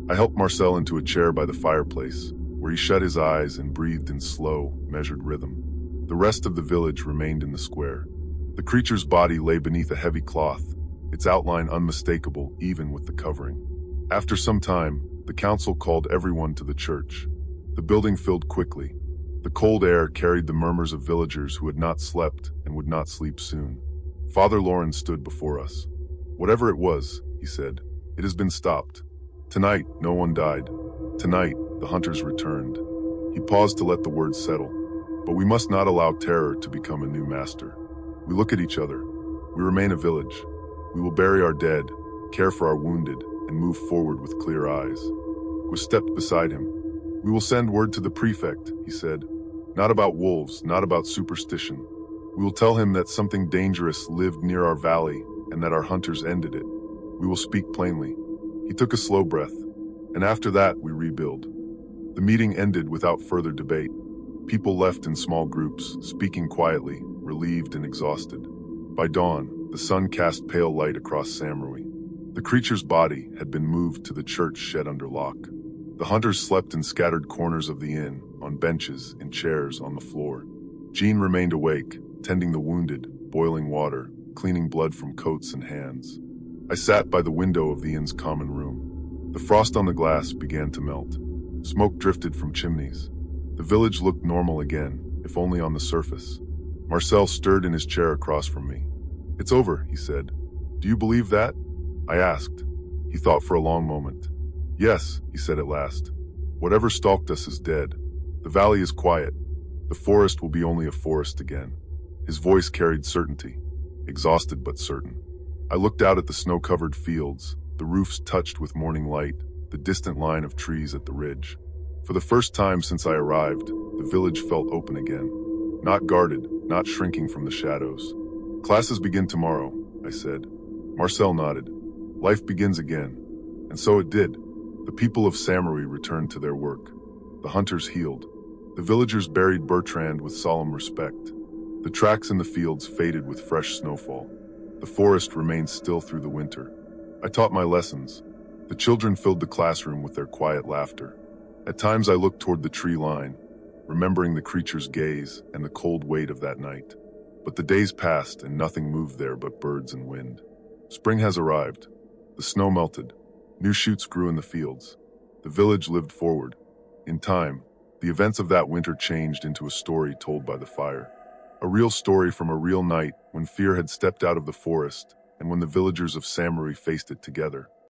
I helped Marcel into a chair by the fireplace, where he shut his eyes and breathed in slow, measured rhythm. The rest of the village remained in the square. The creature's body lay beneath a heavy cloth, its outline unmistakable even with the covering. After some time, the council called everyone to the church. The building filled quickly. The cold air carried the murmurs of villagers who had not slept and would not sleep soon. Father Laurent stood before us. "Whatever it was," he said, "it has been stopped. Tonight, no one died. Tonight, the hunters returned." He paused to let the words settle. "But we must not allow terror to become a new master. We look at each other. We remain a village. We will bury our dead, care for our wounded, and move forward with clear eyes." We stepped beside him. "We will send word to the prefect," he said. "Not about wolves, not about superstition. We will tell him that something dangerous lived near our valley and that our hunters ended it. We will speak plainly." He took a slow breath, and after that we rebuild. The meeting ended without further debate. People left in small groups, speaking quietly, relieved and exhausted. By dawn, the sun cast pale light across Saint-Breuil. The creature's body had been moved to the church shed under lock. The hunters slept in scattered corners of the inn, on benches, in chairs, on the floor. Jean remained awake, tending the wounded, boiling water, cleaning blood from coats and hands. I sat by the window of the inn's common room. The frost on the glass began to melt. Smoke drifted from chimneys. The village looked normal again, if only on the surface. Marcel stirred in his chair across from me. "It's over," he said. "Do you believe that?" I asked. He thought for a long moment. "Yes," he said at last. "Whatever stalked us is dead. The valley is quiet. The forest will be only a forest again." His voice carried certainty, exhausted but certain. I looked out at the snow-covered fields, the roofs touched with morning light, the distant line of trees at the ridge. For the first time since I arrived, the village felt open again. Not guarded, not shrinking from the shadows. "Classes begin tomorrow," I said. Marcel nodded. "Life begins again." And so it did. The people of Saint-Breuil returned to their work. The hunters healed. The villagers buried Bertrand with solemn respect. The tracks in the fields faded with fresh snowfall. The forest remained still through the winter. I taught my lessons. The children filled the classroom with their quiet laughter. At times I looked toward the tree line, remembering the creature's gaze and the cold weight of that night. But the days passed and nothing moved there but birds and wind. Spring has arrived. The snow melted. New shoots grew in the fields. The village lived forward. In time, the events of that winter changed into a story told by the fire. A real story from a real night when fear had stepped out of the forest and when the villagers of Saint-Breuil faced it together.